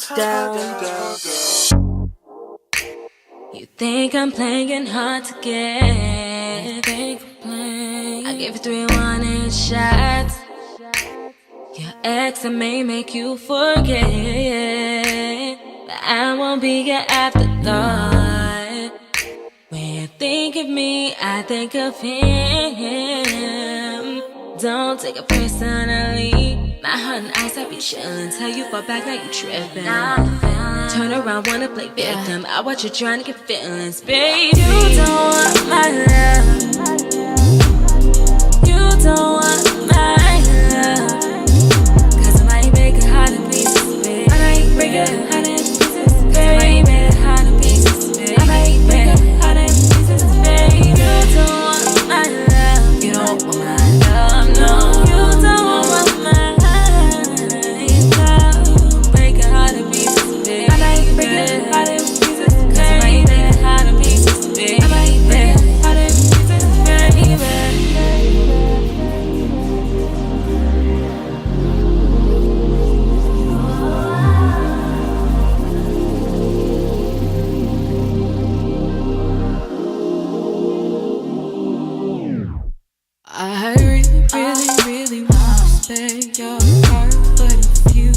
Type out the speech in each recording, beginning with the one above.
Touchdown. You think I'm playing hard to get? I gave you 3 1-inch shots. Your ex may make you forget, but I won't be your afterthought. When you think of me, I think of him. Don't take it personally. My heart and eyes, I be chillin'. Tell you fall back, now you trippin'. Turn around, wanna play victim. I watch you trying to get feelings, baby. You don't want my love. You don't want my love. Cause I might break a heart in pieces, baby. I might break a heart in pieces, baby. I might break a heart in pieces, baby. I might break a heart in pieces, baby. You don't want my love. You don't want my love, no. You don't want my love. Break a heart in pieces, baby. I might break a heart in pieces, baby. Cause I might break a heart in pieces, baby. I might break a heart in pieces, baby. I really wanna spare your heart, but if you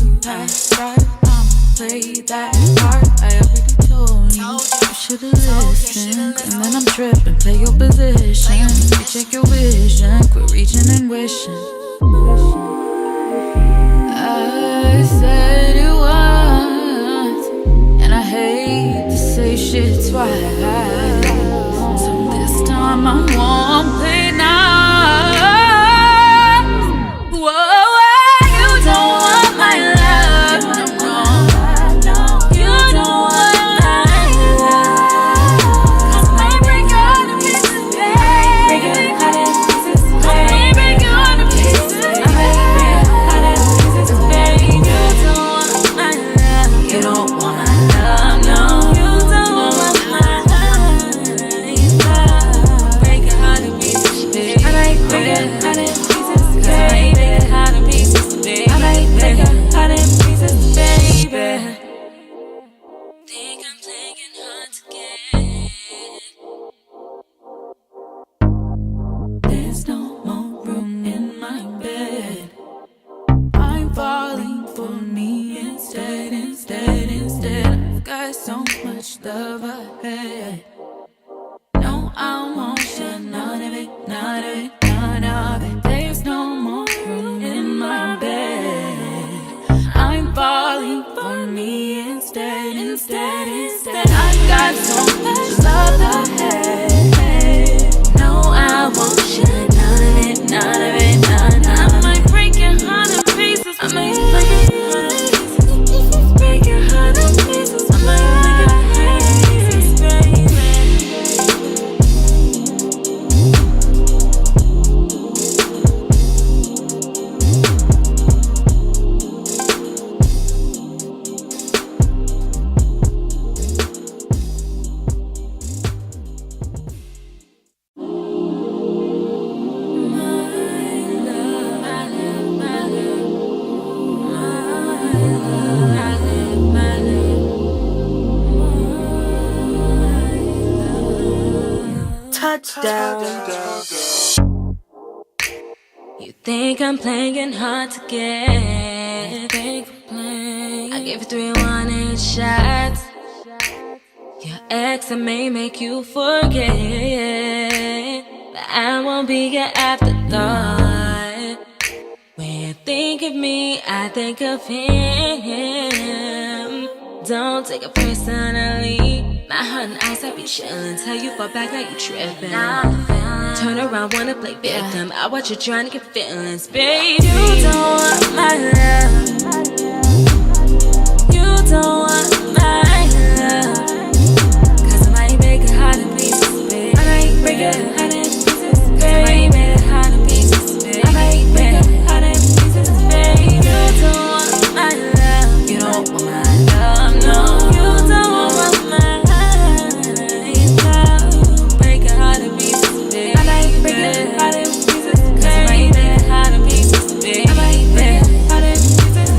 start, I'ma play that part. I already told you, you should've listened. And then I'm tripping, play your position. Recheck your vision, quit reaching and wishing. I said it once, and I hate to say shit twice. So this time I won't play now. So much love ahead. No, I won't share none of it, none of it, none of it. There's no more room in my bed. I'm falling for me instead. I've got so much love ahead. No, I won't share none of it, none of it, none of it. I might break your heart in pieces. I might break your heart in pieces. Break your heart in pieces. Touchdown. You think I'm playing hard to get? I gave you 3 1-inch shots. Your ex may make you forget, but I won't be your afterthought. When you think of me, I think of him. Don't take it personally. My heart and eyes, I be chillin'. Tell you fall back, now you trippin'. Turn around, wanna play victim. I watch you trying to get feelings, baby. You don't want my love. You don't want my love. Cause I might break a heart in pieces, baby. I might break a heart in pieces, baby. I might break a heart in pieces, baby. I might break a heart in pieces, baby. You don't want my love. You don't want my love, no. You don't want my love. Break a heart in pieces, baby. I might break a heart in pieces, cause I might break a heart in pieces, baby. I might break a heart in pieces.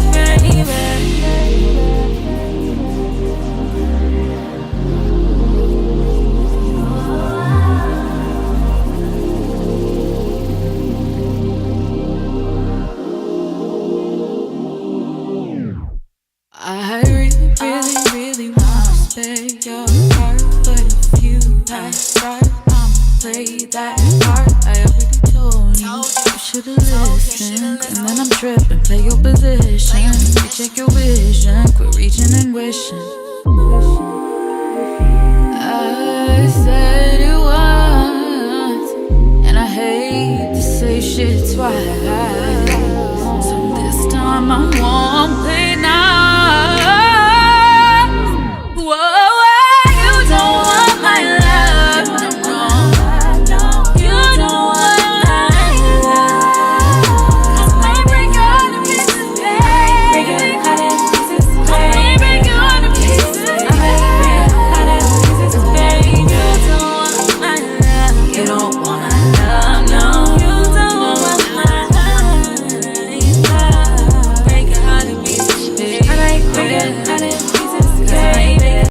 that part I already told you. You should've listened. And then I'm tripping, play your position. Recheck your vision, quit reaching and wishing.